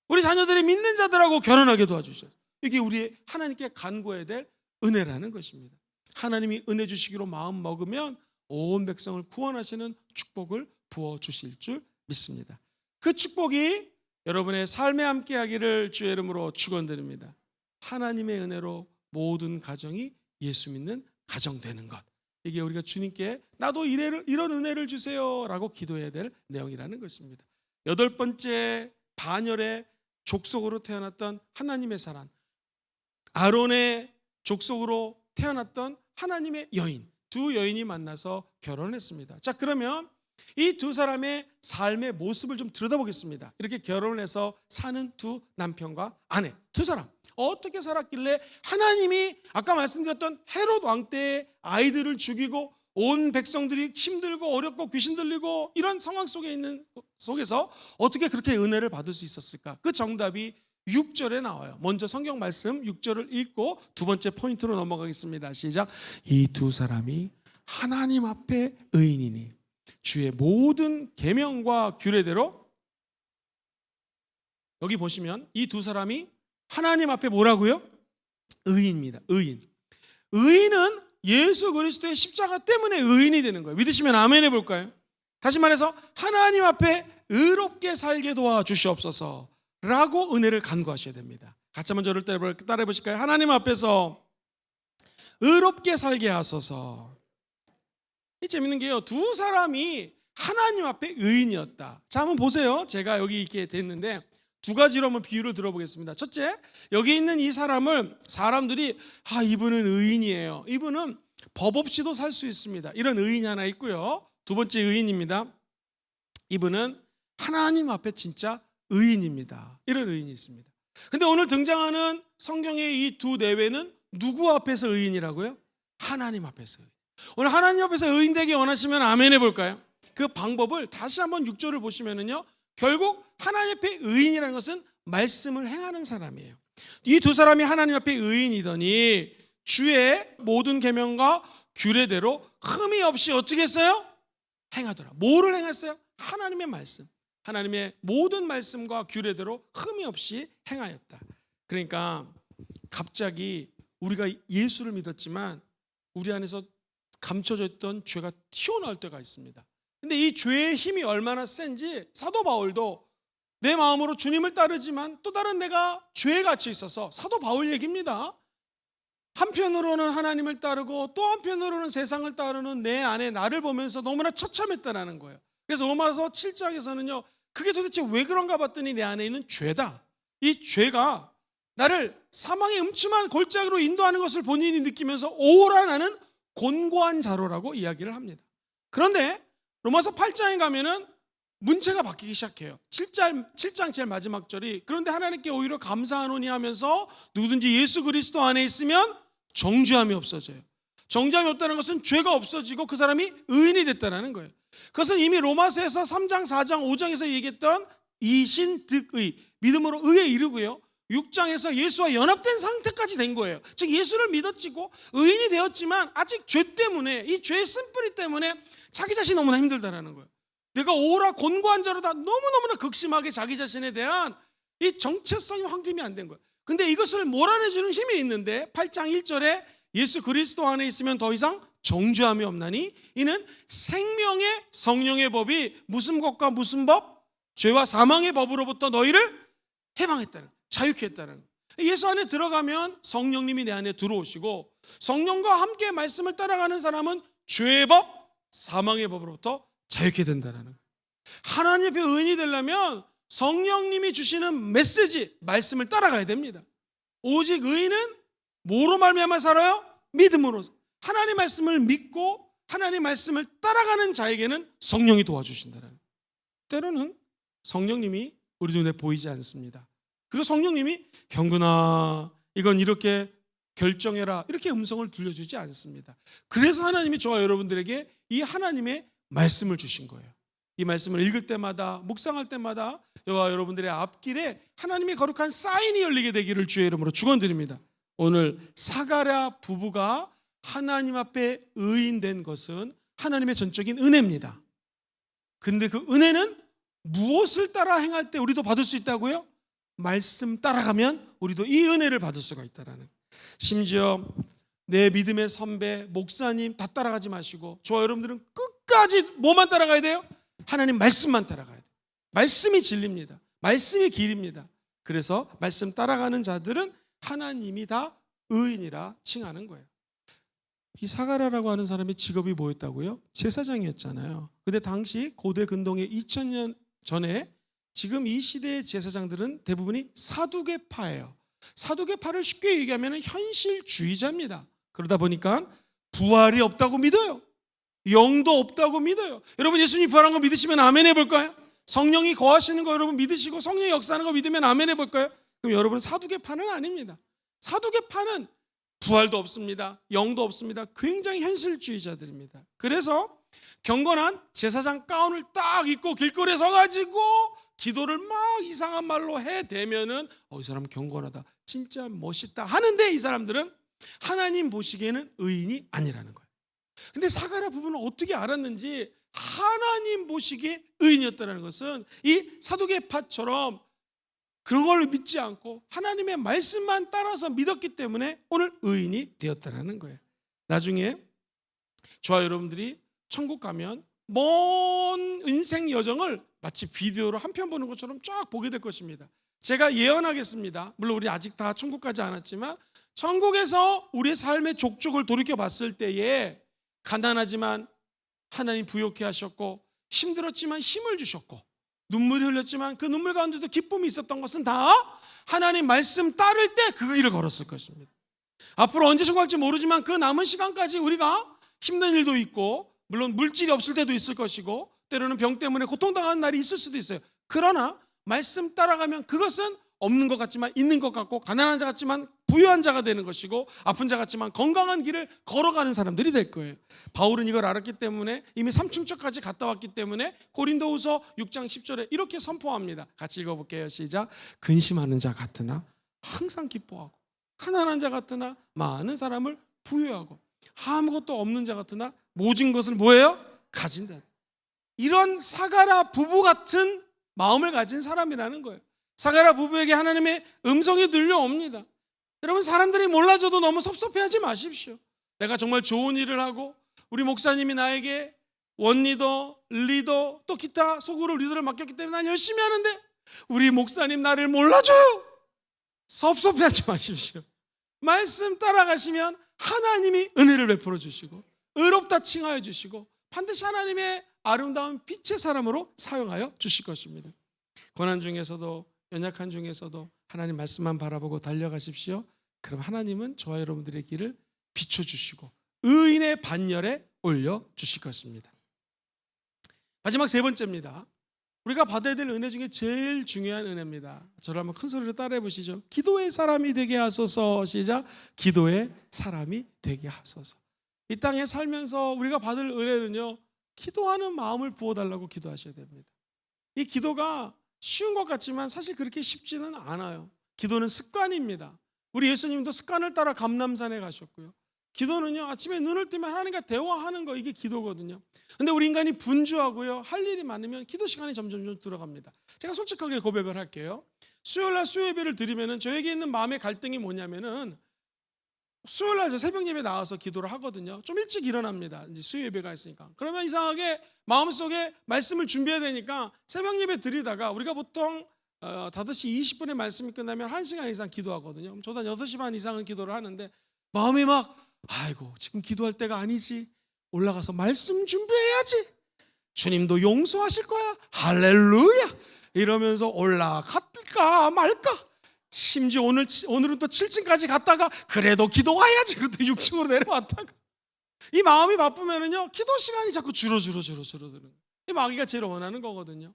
우리 자녀들이 믿는 자들하고 결혼하게 도와주셔서, 이게 우리의 하나님께 간구해야 될 은혜라는 것입니다. 하나님이 은혜 주시기로 마음 먹으면 온 백성을 구원하시는 축복을 부어주실 줄 믿습니다. 그 축복이 여러분의 삶에 함께하기를 주의 이름으로 축원드립니다. 하나님의 은혜로 모든 가정이 예수 믿는 가정 되는 것, 이게 우리가 주님께 나도 이런 은혜를 주세요 라고 기도해야 될 내용이라는 것입니다. 8번째, 반열의 족속으로 태어났던 하나님의 사람, 아론의 족속으로 태어났던 하나님의 여인, 두 여인이 만나서 결혼했습니다. 자, 그러면 이 두 사람의 삶의 모습을 좀 들여다보겠습니다. 이렇게 결혼해서 사는 두 남편과 아내, 두 사람 어떻게 살았길래 하나님이 아까 말씀드렸던 헤롯 왕 때의 아이들을 죽이고 온 백성들이 힘들고 어렵고 귀신 들리고 이런 상황 속에서 어떻게 그렇게 은혜를 받을 수 있었을까? 그 정답이 6절에 나와요. 먼저 성경 말씀 6절을 읽고 두 번째 포인트로 넘어가겠습니다. 시작. 이 두 사람이 하나님 앞에 의인이니 주의 모든 계명과 규례대로, 여기 보시면 이 두 사람이 하나님 앞에 뭐라고요? 의인입니다. 의인은 예수 그리스도의 십자가 때문에 의인이 되는 거예요. 믿으시면 아멘 해볼까요? 다시 말해서 하나님 앞에 의롭게 살게 도와주시옵소서 라고 은혜를 간구하셔야 됩니다. 같이 한번 저를 따라해 보실까요? 하나님 앞에서 의롭게 살게 하소서. 이 재밌는 게요, 두 사람이 하나님 앞에 의인이었다. 자, 한번 보세요. 제가 여기 있게 됐는데 두 가지로 한번 비유를 들어보겠습니다. 첫째, 여기 있는 이 사람을 사람들이 이분은 의인이에요, 이분은 법 없이도 살 수 있습니다, 이런 의인이 하나 있고요. 두 번째 의인입니다. 이분은 하나님 앞에 진짜 의인입니다, 이런 의인이 있습니다. 근데 오늘 등장하는 성경의 이 두 내외는 누구 앞에서 의인이라고요? 하나님 앞에서 의인. 오늘 하나님 앞에서 의인 되기 원하시면 아멘 해볼까요? 그 방법을 다시 한번 6절을 보시면은요, 결국 하나님 앞에 의인이라는 것은 말씀을 행하는 사람이에요. 이 두 사람이 하나님 앞에 의인이더니 주의 모든 계명과 규례대로 흠이 없이 어떻게 했어요? 행하더라. 뭐를 행했어요? 하나님의 말씀, 하나님의 모든 말씀과 규례대로 흠이 없이 행하였다. 그러니까 갑자기 우리가 예수를 믿었지만 우리 안에서 감춰져 있던 죄가 튀어나올 때가 있습니다. 근데 이 죄의 힘이 얼마나 센지 사도 바울도 내 마음으로 주님을 따르지만 또 다른 내가 죄에 갇혀 있어서, 사도 바울 얘기입니다. 한편으로는 하나님을 따르고 또 한편으로는 세상을 따르는 내 안에 나를 보면서 너무나 처참했다라는 거예요. 그래서 로마서 7장에서는요, 그게 도대체 왜 그런가 봤더니 내 안에 있는 죄다, 이 죄가 나를 사망의 음침한 골짜기로 인도하는 것을 본인이 느끼면서 오라 나는 곤고한 자로라고 이야기를 합니다. 그런데 로마서 8장에 가면은 문체가 바뀌기 시작해요. 7장 제일 마지막 절이 그런데 하나님께 오히려 감사하노니 하면서 누구든지 예수 그리스도 안에 있으면 정죄함이 없어져요. 정죄함이 없다는 것은 죄가 없어지고 그 사람이 의인이 됐다는 거예요. 그것은 이미 로마서에서 3장, 4장, 5장에서 얘기했던 이신득의, 믿음으로 의에 이르고요, 6장에서 예수와 연합된 상태까지 된 거예요. 즉 예수를 믿었지고 의인이 되었지만 아직 죄 때문에, 이 죄의 쓴뿌리 때문에 자기 자신이 너무나 힘들다라는 거예요. 내가 오라 곤고한 자로다, 너무너무나 극심하게 자기 자신에 대한 이 정체성이 확립이 안 된 거예요. 근데 이것을 몰아내주는 힘이 있는데 8장 1절에 예수 그리스도 안에 있으면 더 이상 정죄함이 없나니 이는 생명의 성령의 법이 무슨 것과 무슨 법? 죄와 사망의 법으로부터 너희를 해방했다는 거예요. 자유케 했다는 거예요. 예수 안에 들어가면 성령님이 내 안에 들어오시고 성령과 함께 말씀을 따라가는 사람은 죄의 법, 사망의 법으로부터 자유케 된다는 거예요. 하나님 앞에 의인이 되려면 성령님이 주시는 메시지, 말씀을 따라가야 됩니다. 오직 의인은 뭐로 말미암아 살아요? 믿음으로. 하나님 말씀을 믿고 하나님 말씀을 따라가는 자에게는 성령이 도와주신다는 거예요. 때로는 성령님이 우리 눈에 보이지 않습니다. 그리고 성령님이 형근아 이건 이렇게 결정해라, 이렇게 음성을 들려주지 않습니다. 그래서 하나님이 저와 여러분들에게 이 하나님의 말씀을 주신 거예요. 이 말씀을 읽을 때마다, 묵상할 때마다 저와 여러분들의 앞길에 하나님의 거룩한 사인이 열리게 되기를 주의 이름으로 축원드립니다. 오늘 사가랴 부부가 하나님 앞에 의인된 것은 하나님의 전적인 은혜입니다. 그런데 그 은혜는 무엇을 따라 행할 때 우리도 받을 수 있다고요? 말씀 따라가면 우리도 이 은혜를 받을 수가 있다라는. 심지어 내 믿음의 선배, 목사님 다 따라가지 마시고 저와 여러분들은 끝까지 뭐만 따라가야 돼요? 하나님 말씀만 따라가야 돼요. 말씀이 진리입니다. 말씀이 길입니다. 그래서 말씀 따라가는 자들은 하나님이 다 의인이라 칭하는 거예요. 이 사가랴라고 하는 사람의 직업이 뭐였다고요? 제사장이었잖아요. 근데 당시 고대 근동의 2000년 전에 지금 이 시대의 제사장들은 대부분이 사두개파예요. 사두개파를 쉽게 얘기하면 현실주의자입니다. 그러다 보니까 부활이 없다고 믿어요. 영도 없다고 믿어요. 여러분 예수님 부활한 거 믿으시면 아멘 해볼까요? 성령이 거하시는 거 여러분 믿으시고 성령이 역사하는 거 믿으면 아멘 해볼까요? 그럼 여러분 사두개파는 아닙니다. 사두개파는 부활도 없습니다. 영도 없습니다. 굉장히 현실주의자들입니다. 그래서 경건한 제사장 가운을 딱 입고 길거리에 서가지고 기도를 막 이상한 말로 해대면은 이 사람 경건하다, 진짜 멋있다 하는데 이 사람들은 하나님 보시기에는 의인이 아니라는 거예요. 근데 사가랴 부부는 어떻게 알았는지 하나님 보시기에 의인이었다는 것은 이 사두개파처럼 그걸 믿지 않고 하나님의 말씀만 따라서 믿었기 때문에 오늘 의인이 되었다는 거예요. 나중에 저와 여러분들이 천국 가면 먼 인생 여정을 마치 비디오로 한 편 보는 것처럼 쫙 보게 될 것입니다. 제가 예언하겠습니다. 물론 우리 아직 다 천국 가지 않았지만 천국에서 우리의 삶의 족적을 돌이켜 봤을 때에 가난하지만 하나님 부욕해 하셨고, 힘들었지만 힘을 주셨고, 눈물이 흘렸지만 그 눈물 가운데도 기쁨이 있었던 것은 다 하나님 말씀 따를 때 그 길을 걸었을 것입니다. 앞으로 언제 천국 갈지 모르지만 그 남은 시간까지 우리가 힘든 일도 있고, 물론 물질이 없을 때도 있을 것이고, 때로는 병 때문에 고통당하는 날이 있을 수도 있어요. 그러나 말씀 따라가면 그것은 없는 것 같지만 있는 것 같고, 가난한 자 같지만 부유한 자가 되는 것이고, 아픈 자 같지만 건강한 길을 걸어가는 사람들이 될 거예요. 바울은 이걸 알았기 때문에 이미 삼층천까지 갔다 왔기 때문에 고린도후서 6장 10절에 이렇게 선포합니다. 같이 읽어볼게요. 시작. 근심하는 자 같으나 항상 기뻐하고, 가난한 자 같으나 많은 사람을 부유하고, 아무것도 없는 자 같으나 모진 것을 뭐예요? 가진다. 이런 사가라 부부 같은 마음을 가진 사람이라는 거예요. 사가라 부부에게 하나님의 음성이 들려옵니다. 여러분, 사람들이 몰라줘도 너무 섭섭해하지 마십시오. 내가 정말 좋은 일을 하고 우리 목사님이 나에게 원리더, 리더, 또 기타 소그룹 리더를 맡겼기 때문에 난 열심히 하는데 우리 목사님 나를 몰라줘요. 섭섭해하지 마십시오. 말씀 따라가시면 하나님이 은혜를 베풀어 주시고 의롭다 칭하여 주시고 반드시 하나님의 아름다운 빛의 사람으로 사용하여 주실 것입니다. 고난 중에서도 연약한 중에서도 하나님 말씀만 바라보고 달려가십시오. 그럼 하나님은 저와 여러분들의 길을 비춰주시고 의인의 반열에 올려주실 것입니다. 마지막 세 번째입니다. 우리가 받아야 될 은혜 중에 제일 중요한 은혜입니다. 저를 한번 큰 소리로 따라해 보시죠. 기도의 사람이 되게 하소서. 시작. 기도의 사람이 되게 하소서. 이 땅에 살면서 우리가 받을 은혜는요, 기도하는 마음을 부어달라고 기도하셔야 됩니다. 이 기도가 쉬운 것 같지만 사실 그렇게 쉽지는 않아요. 기도는 습관입니다. 우리 예수님도 습관을 따라 감람산에 가셨고요. 기도는요, 아침에 눈을 뜨면 하나님과 대화하는 거, 이게 기도거든요. 근데 우리 인간이 분주하고요, 할 일이 많으면 기도 시간이 점점 들어갑니다. 제가 솔직하게 고백을 할게요. 수요일날 수요예배를 드리면은 저에게 있는 마음의 갈등이 뭐냐면은, 수요일날 새벽 예배 나와서 기도를 하거든요. 좀 일찍 일어납니다. 이제 수요예배가 있으니까. 그러면 이상하게 마음속에 말씀을 준비해야 되니까 새벽 예배 드리다가 우리가 보통 5시 20분에 말씀이 끝나면 1시간 이상 기도하거든요. 저도 한 6시 반 이상은 기도를 하는데 마음이 막, 아이고 지금 기도할 때가 아니지. 올라가서 말씀 준비해야지. 주님도 용서하실 거야. 할렐루야. 이러면서 올라갈까 말까. 심지어 오늘은 또 7층까지 갔다가 그래도 기도 와야지. 그래도 6층으로 내려왔다가. 이 마음이 바쁘면은요, 기도 시간이 자꾸 줄어드는. 이 마귀가 제일 원하는 거거든요.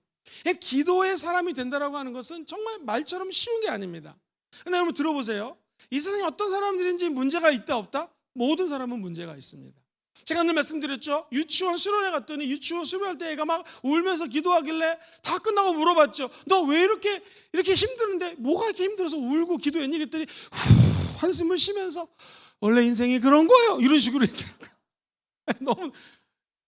기도의 사람이 된다라고 하는 것은 정말 말처럼 쉬운 게 아닙니다. 근데 여러분 들어보세요. 이 세상에 어떤 사람들인지 문제가 있다 없다? 모든 사람은 문제가 있습니다. 제가 늘 말씀드렸죠. 유치원 수련회 갔더니 유치원 수련할 때 애가 막 울면서 기도하길래 다 끝나고 물어봤죠. 너 왜 이렇게 힘드는데 뭐가 이렇게 힘들어서 울고 기도했니? 그랬더니 한숨을 쉬면서 원래 인생이 그런 거예요. 이런 식으로 했더라고요. 너무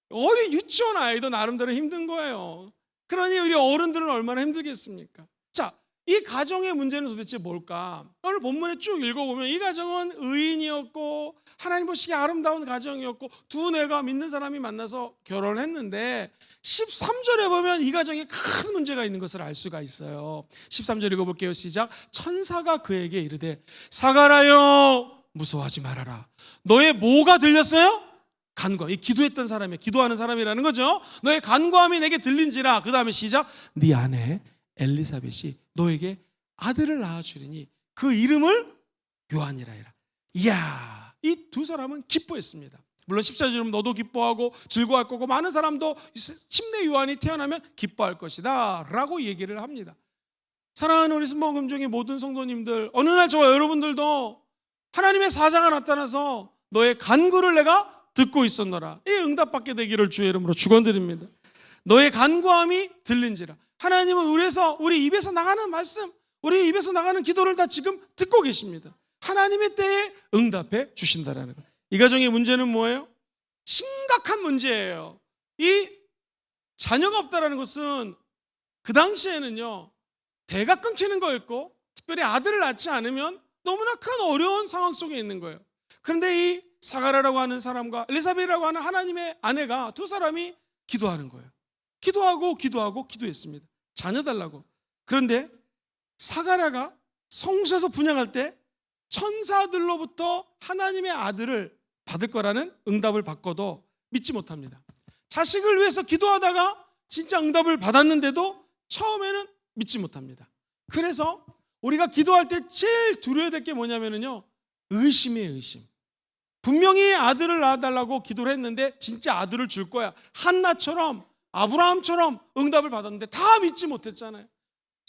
어린 유치원 아이도 나름대로 힘든 거예요. 그러니 우리 어른들은 얼마나 힘들겠습니까? 자, 이 가정의 문제는 도대체 뭘까? 오늘 본문에 쭉 읽어보면 이 가정은 의인이었고 하나님 보시기에 아름다운 가정이었고 두 내가 믿는 사람이 만나서 결혼했는데 13절에 보면 이 가정에 큰 문제가 있는 것을 알 수가 있어요. 13절 읽어볼게요. 시작. 천사가 그에게 이르되 사가라여 무서워하지 말아라. 너의 뭐가 들렸어요? 간과. 이 기도했던 사람이, 기도하는 사람이라는 거죠. 너의 간과함이 내게 들린지라. 그 다음에 시작. 네 아내 엘리사벳이 너에게 아들을 낳아주리니 그 이름을 요한이라 해라. 이야, 이 두 사람은 기뻐했습니다. 물론 14절은 너도 기뻐하고 즐거워할 거고 많은 사람도 침례 요한이 태어나면 기뻐할 것이다 라고 얘기를 합니다. 사랑하는 우리 순복음종의 모든 성도님들, 어느 날 저와 여러분들도 하나님의 사자가 나타나서 너의 간구를 내가 듣고 있었노라. 이 응답받게 되기를 주의 이름으로 축원드립니다. 너의 간구함이 들린지라. 하나님은 우리 입에서 나가는 말씀, 우리 입에서 나가는 기도를 다 지금 듣고 계십니다. 하나님의 때에 응답해 주신다라는 것. 이 가정의 문제는 뭐예요? 심각한 문제예요. 이 자녀가 없다라는 것은 그 당시에는요, 대가 끊기는 거였고, 특별히 아들을 낳지 않으면 너무나 큰 어려운 상황 속에 있는 거예요. 그런데 이 사가랴라고 하는 사람과 엘리사벳이라고 하는 하나님의 아내가 두 사람이 기도하는 거예요. 기도했습니다. 자녀 달라고. 그런데 사가랴가 성소에서 분향할 때 천사들로부터 하나님의 아들을 받을 거라는 응답을 받고도 믿지 못합니다. 자식을 위해서 기도하다가 진짜 응답을 받았는데도 처음에는 믿지 못합니다. 그래서 우리가 기도할 때 제일 두려워야 될 게 뭐냐면요, 의심이에요. 의심. 분명히 아들을 낳아달라고 기도를 했는데 진짜 아들을 줄 거야, 한나처럼 아브라함처럼 응답을 받았는데 다 믿지 못했잖아요.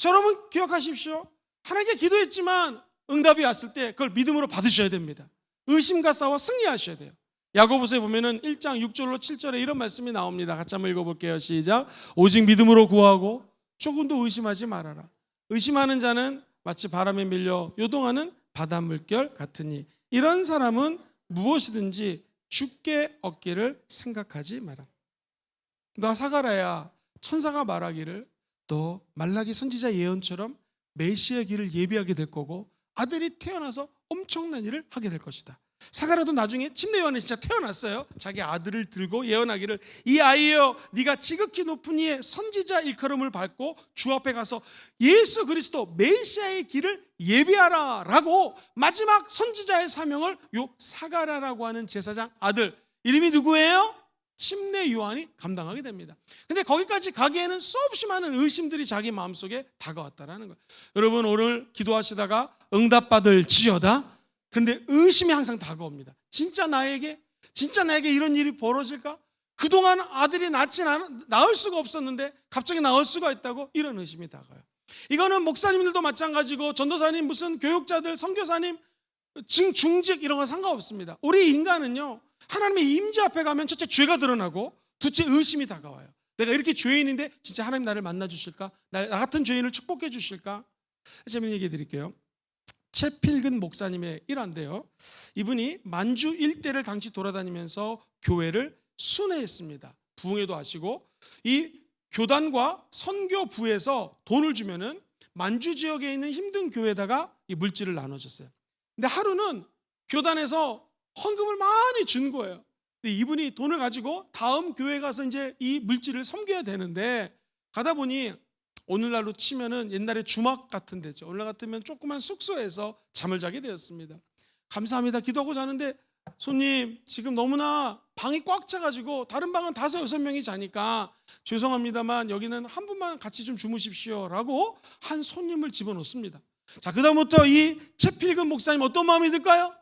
여러분 기억하십시오. 하나님께 기도했지만 응답이 왔을 때 그걸 믿음으로 받으셔야 됩니다. 의심과 싸워 승리하셔야 돼요. 야고보서에 보면은 1장 6절로 7절에 이런 말씀이 나옵니다. 같이 한번 읽어볼게요. 시작. 오직 믿음으로 구하고 조금도 의심하지 말아라. 의심하는 자는 마치 바람에 밀려 요동하는 바닷물결 같으니 이런 사람은 무엇이든지 죽게 얻기를 생각하지 마라. 나 사가랴야, 천사가 말하기를 너 말라기 선지자 예언처럼 메시아 길을 예비하게 될 거고 아들이 태어나서 엄청난 일을 하게 될 것이다. 사가랴도 나중에 침례 요한이 진짜 태어났어요. 자기 아들을 들고 예언하기를 이 아이여 네가 지극히 높은 이의 선지자 일컬음을 밟고 주 앞에 가서 예수 그리스도 메시아의 길을 예비하라 라고 마지막 선지자의 사명을 요 사가랴라고 하는 제사장 아들, 이름이 누구예요? 침례 요한이 감당하게 됩니다. 근데 거기까지 가기에는 수없이 많은 의심들이 자기 마음속에 다가왔다라는 거예요. 여러분 오늘 기도하시다가 응답받을 지어다. 그런데 의심이 항상 다가옵니다. 진짜 나에게 이런 일이 벌어질까? 그동안 아들이 낳을 수가 없었는데 갑자기 낳을 수가 있다고? 이런 의심이 다가와요. 이거는 목사님들도 마찬가지고 전도사님, 무슨 교육자들, 선교사님, 중직 이런 건 상관없습니다. 우리 인간은요, 하나님의 임재 앞에 가면 첫째 죄가 드러나고 둘째 의심이 다가와요. 내가 이렇게 죄인인데 진짜 하나님 나를 만나 주실까? 나 같은 죄인을 축복해 주실까? 재미있는 얘기 드릴게요. 채필근 목사님의 일화인데요, 이분이 만주 일대를 당시 돌아다니면서 교회를 순회했습니다. 부흥회도 하시고 이 교단과 선교부에서 돈을 주면은 만주 지역에 있는 힘든 교회에다가 이 물질을 나눠줬어요. 근데 하루는 교단에서 헌금을 많이 준 거예요. 근데 이분이 돈을 가지고 다음 교회 가서 이제 이 물질을 섬겨야 되는데 가다 보니 오늘날로 치면은 옛날에 주막 같은 데죠. 오늘날 같으면 조그만 숙소에서 잠을 자게 되었습니다. 감사합니다. 기도하고 자는데 손님 지금 너무나 방이 꽉 차가지고 다른 방은 5, 6명이 자니까 죄송합니다만 여기는 한 분만 같이 좀 주무십시오 라고 한 손님을 집어넣습니다. 자, 그 다음부터 이 채필근 목사님 어떤 마음이 들까요?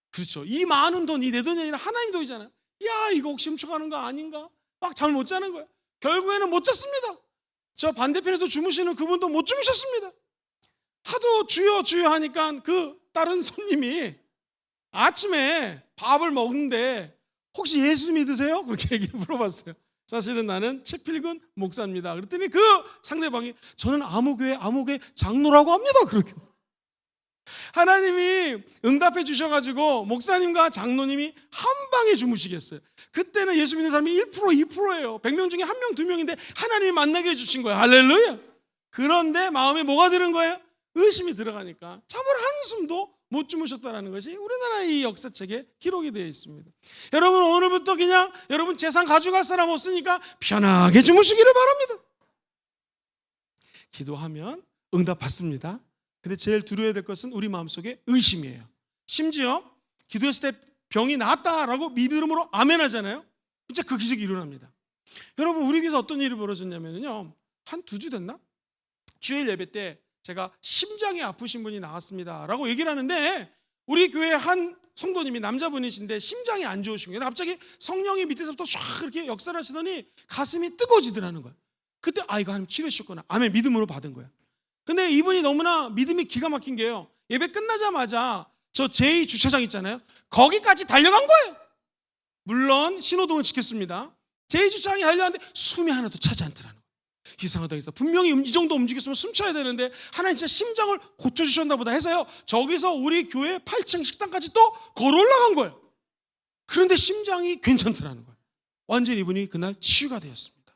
그렇죠. 이 많은 돈, 이 내 돈이 아니라 하나님 돈이잖아요. 야, 이거 혹시 훔쳐가는 거 아닌가? 막 잠을 못 자는 거예요. 결국에는 못 잤습니다. 저 반대편에서 주무시는 그분도 못 주무셨습니다. 하도 주여 주여 하니까 그 다른 손님이 아침에 밥을 먹는데 혹시 예수 믿으세요? 그렇게 물어봤어요. 사실은 나는 채필근 목사입니다. 그랬더니 그 상대방이 저는 아무교회 장로라고 합니다. 그렇게 하나님이 응답해 주셔가지고 목사님과 장로님이 한 방에 주무시겠어요. 그때는 예수 믿는 사람이 1%, 2%예요. 100명 중에 1명, 2명인데 하나님이 만나게 해주신 거예요. 할렐루야. 그런데 마음에 뭐가 드는 거예요? 의심이 들어가니까 잠을 한숨도 못 주무셨다는 것이 우리나라의 이 역사책에 기록이 되어 있습니다. 여러분 오늘부터 그냥 여러분 재산 가져갈 사람 없으니까 편하게 주무시기를 바랍니다. 기도하면 응답 받습니다. 근데 제일 두려워야 될 것은 우리 마음속에 의심이에요. 심지어 기도했을 때 병이 나았다라고 믿음으로 아멘 하잖아요. 진짜 그 기적이 일어납니다. 여러분 우리 교회에서 어떤 일이 벌어졌냐면요, 한 2주 됐나? 주일 예배 때 제가 심장이 아프신 분이 나왔습니다 라고 얘기를 하는데 우리 교회 한 성도님이 남자분이신데 심장이 안 좋으신 거예요. 갑자기 성령이 밑에서부터 쫙 이렇게 역사를 하시더니 가슴이 뜨거워지더라는 거예요. 그때 이거 하나님 치료하셨구나. 아멘 믿음으로 받은 거예요. 근데 이분이 너무나 믿음이 기가 막힌 게요, 예배 끝나자마자 저 제2 주차장 있잖아요, 거기까지 달려간 거예요. 물론 신호등을 지켰습니다. 제2 주차장에 달려갔는데 숨이 하나도 차지 않더라는 거예요. 이상하다 해서 분명히 이 정도 움직였으면 숨쳐야 되는데 하나님 진짜 심장을 고쳐주셨나 보다 해서요, 저기서 우리 교회 8층 식당까지 또 걸어 올라간 거예요. 그런데 심장이 괜찮더라는 거예요. 완전히 이분이 그날 치유가 되었습니다.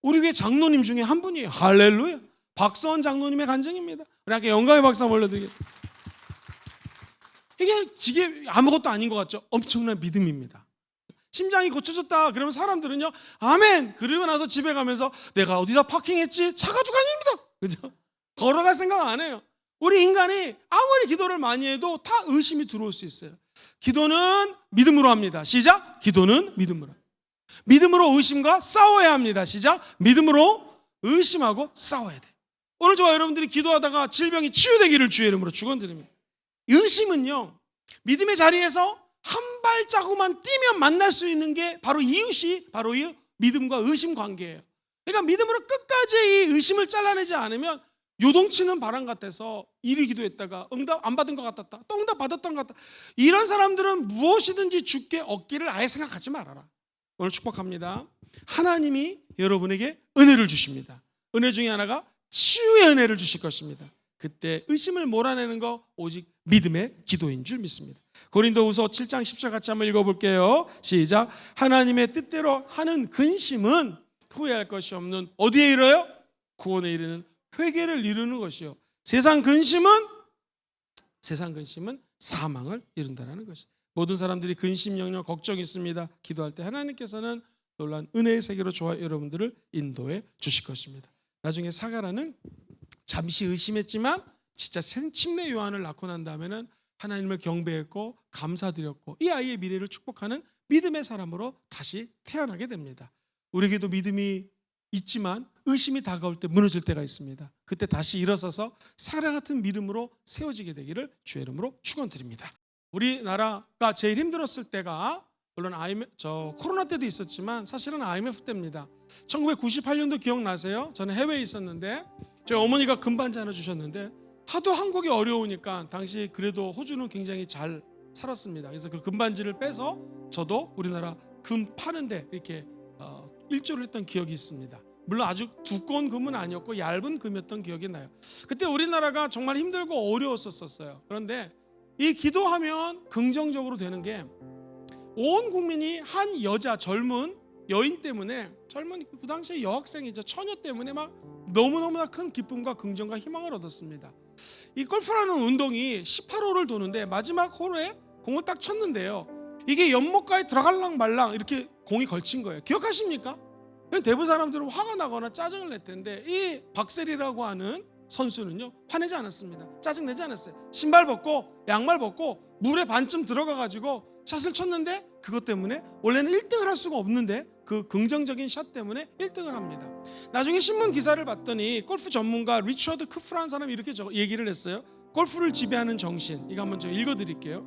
우리 교회 장로님 중에 한 분이에요. 할렐루야. 박서원 장로님의 간증입니다. 우리 함께 영광의 박수 한번 올려드리겠습니다. 이게 아무것도 아닌 것 같죠? 엄청난 믿음입니다. 심장이 고쳐졌다 그러면 사람들은요, 아멘. 그리고 나서 집에 가면서 내가 어디다 파킹했지? 차가 두 칸입니다. 그죠? 걸어갈 생각 안 해요. 우리 인간이 아무리 기도를 많이 해도 다 의심이 들어올 수 있어요. 기도는 믿음으로 합니다. 시작. 기도는 믿음으로. 믿음으로 의심과 싸워야 합니다. 시작. 믿음으로 의심하고 싸워야 돼요. 오늘 저와 여러분들이 기도하다가 질병이 치유되기를 주의 이름으로 축원드립니다. 의심은요, 믿음의 자리에서 한 발자국만 뛰면 만날 수 있는 게 바로 이웃이 바로 이 믿음과 의심 관계예요. 그러니까 믿음으로 끝까지 이 의심을 잘라내지 않으면 요동치는 바람 같아서 이리 기도했다가 응답 안 받은 것 같았다, 또 응답 받았던 것 같다. 이런 사람들은 무엇이든지 주께 얻기를 아예 생각하지 말아라. 오늘 축복합니다. 하나님이 여러분에게 은혜를 주십니다. 은혜 중에 하나가 치유의 은혜를 주실 것입니다. 그때 의심을 몰아내는 거 오직 믿음의 기도인 줄 믿습니다. 고린도후서 7장 10절 같이 한번 읽어볼게요. 시작. 하나님의 뜻대로 하는 근심은 후회할 것이 없는 어디에 이르러요? 구원에 이르는 회개를 이루는 것이요. 세상 근심은 사망을 이룬다는 것이. 모든 사람들이 근심, 염려, 걱정이 있습니다. 기도할 때 하나님께서는 놀라운 은혜의 세계로 저와 여러분들을 인도해 주실 것입니다. 나중에 사가라는 잠시 의심했지만 진짜 침례 요한을 낳고 난 다음에는 하나님을 경배했고 감사드렸고 이 아이의 미래를 축복하는 믿음의 사람으로 다시 태어나게 됩니다. 우리에게도 믿음이 있지만 의심이 다가올 때 무너질 때가 있습니다. 그때 다시 일어서서 사라 같은 믿음으로 세워지게 되기를 주의 이름으로 축원드립니다. 우리나라가 제일 힘들었을 때가 물론 코로나 때도 있었지만 사실은 IMF 때입니다. 1998년도 기억나세요? 저는 해외에 있었는데 저희 어머니가 금반지 하나 주셨는데 하도 한국이 어려우니까 당시 그래도 호주는 굉장히 잘 살았습니다. 그래서 그 금반지를 빼서 저도 우리나라 금 파는데 이렇게 일조를 했던 기억이 있습니다. 물론 아주 두꺼운 금은 아니었고 얇은 금이었던 기억이 나요. 그때 우리나라가 정말 힘들고 어려웠었어요. 그런데 이 기도하면 긍정적으로 되는 게 온 국민이 한 여자 젊은 여인 때문에 그 당시에 여학생이죠. 처녀 때문에 막 너무너무나 큰 기쁨과 긍정과 희망을 얻었습니다. 이 골프라는 운동이 18홀을 도는데 마지막 홀에 공을 딱 쳤는데요. 이게 연못가에 들어갈랑 말랑 이렇게 공이 걸친 거예요. 기억하십니까? 대부분 사람들은 화가 나거나 짜증을 낼 텐데 이 박세리라고 하는 선수는요 화내지 않았습니다. 짜증내지 않았어요. 신발 벗고 양말 벗고 물에 반쯤 들어가가지고 샷을 쳤는데 그것 때문에 원래는 1등을 할 수가 없는데 그 긍정적인 샷 때문에 1등을 합니다. 나중에 신문 기사를 봤더니 골프 전문가 리처드 크프라는 사람이 이렇게 얘기를 했어요. 골프를 지배하는 정신. 이거 한번 제가 읽어드릴게요.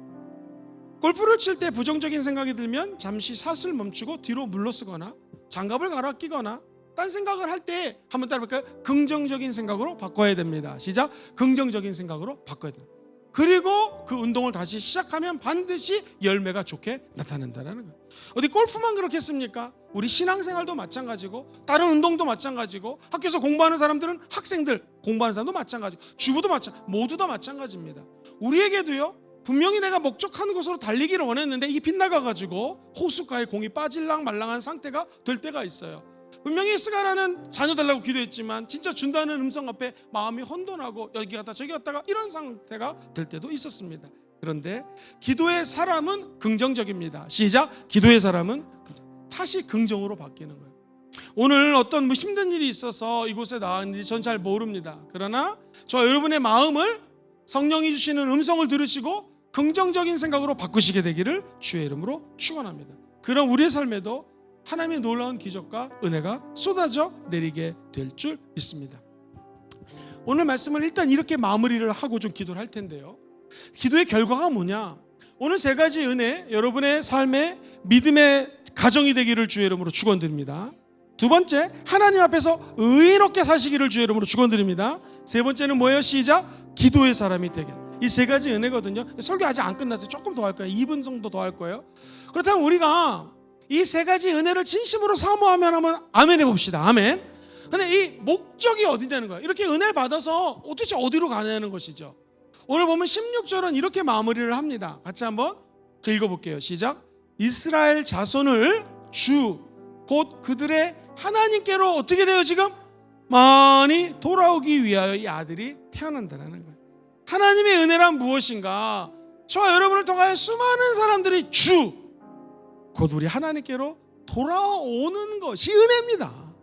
골프를 칠 때 부정적인 생각이 들면 잠시 샷을 멈추고 뒤로 물러서거나 장갑을 갈아 끼거나 딴 생각을 할 때 한번 따라볼까요? 긍정적인 생각으로 바꿔야 됩니다. 시작. 긍정적인 생각으로 바꿔야 됩니다. 그리고 그 운동을 다시 시작하면 반드시 열매가 좋게 나타난다는 거예요. 어디 골프만 그렇겠습니까? 우리 신앙생활도 마찬가지고 다른 운동도 마찬가지고 학교에서 공부하는 사람들은 학생들 공부하는 사람도 마찬가지고 주부도 모두 다 마찬가지입니다. 우리에게도요 분명히 내가 목적하는 곳으로 달리기를 원했는데 이게 빗나가가지고 호숫가에 공이 빠질랑 말랑한 상태가 될 때가 있어요. 분명히 스가라는 자녀 달라고 기도했지만 진짜 준다는 음성 앞에 마음이 혼돈하고 여기 갔다 저기 갔다가 이런 상태가 될 때도 있었습니다. 그런데 기도의 사람은 긍정적입니다. 시작. 기도의 사람은 다시 긍정으로 바뀌는 거예요. 오늘 어떤 힘든 일이 있어서 이곳에 나왔는지 전 잘 모릅니다. 그러나 저 여러분의 마음을 성령이 주시는 음성을 들으시고 긍정적인 생각으로 바꾸시게 되기를 주의 이름으로 축원합니다. 그럼 우리의 삶에도 하나님의 놀라운 기적과 은혜가 쏟아져 내리게 될 줄 믿습니다. 오늘 말씀을 일단 이렇게 마무리를 하고 좀 기도를 할 텐데요. 기도의 결과가 뭐냐? 오늘 세 가지 은혜 여러분의 삶에 믿음의 가정이 되기를 주의 이름으로 축원드립니다. 두 번째, 하나님 앞에서 의롭게 사시기를 주의 이름으로 축원드립니다. 세 번째는 뭐예요? 시작. 기도의 사람이 되게. 이 세 가지 은혜거든요. 설교 아직 안 끝났어요. 조금 더 할 거예요. 2분 정도 더 할 거예요. 그렇다면 우리가 이 세 가지 은혜를 진심으로 사모하면 한번 아멘 해봅시다. 아멘. 근데 이 목적이 어디냐는 거예요. 이렇게 은혜를 받아서 도대체 어디로 가냐는 것이죠. 오늘 보면 16절은 이렇게 마무리를 합니다. 같이 한번 읽어볼게요. 시작. 이스라엘 자손을 주 곧 그들의 하나님께로 어떻게 돼요 지금? 많이 돌아오기 위하여 이 아들이 태어난다는 거예요. 하나님의 은혜란 무엇인가? 저와 여러분을 통하여 수많은 사람들이 곧 우리 하나님께로 돌아오는 것이 은혜입니다.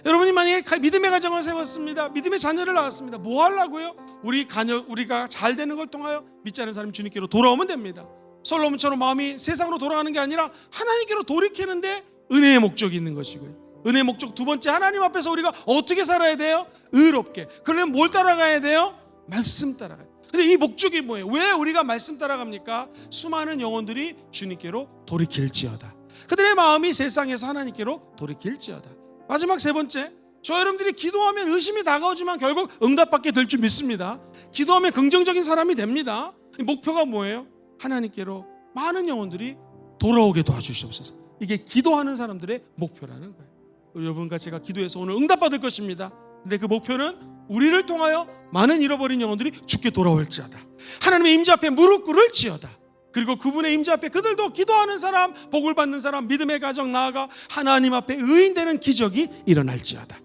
여러분이 만약에 믿음의 가정을 세웠습니다. 믿음의 자녀를 낳았습니다. 뭐 하려고요? 우리가 잘 되는 걸 통하여 믿지 않는 사람이 주님께로 돌아오면 됩니다. 솔로몬처럼 마음이 세상으로 돌아가는 게 아니라 하나님께로 돌이키는데 은혜의 목적이 있는 것이고요. 은혜의 목적 두 번째, 하나님 앞에서 우리가 어떻게 살아야 돼요? 의롭게. 그러려면 뭘 따라가야 돼요? 말씀 따라가야 돼요. 근데 이 목적이 뭐예요? 왜 우리가 말씀 따라갑니까? 수많은 영혼들이 주님께로 돌이킬지어다. 그들의 마음이 세상에서 하나님께로 돌이킬지어다. 마지막 세 번째, 저 여러분들이 기도하면 의심이 다가오지만 결국 응답받게 될 줄 믿습니다. 기도하면 긍정적인 사람이 됩니다. 목표가 뭐예요? 하나님께로 많은 영혼들이 돌아오게 도와주시옵소서. 이게 기도하는 사람들의 목표라는 거예요. 여러분과 제가 기도해서 오늘 응답받을 것입니다. 근데 그 목표는 우리를 통하여 많은 잃어버린 영혼들이 주께 돌아올지어다. 하나님의 임재 앞에 무릎 꿇을지어다. 그리고 그분의 임재 앞에 그들도 기도하는 사람, 복을 받는 사람, 믿음의 가정 나아가 하나님 앞에 의인되는 기적이 일어날지어다.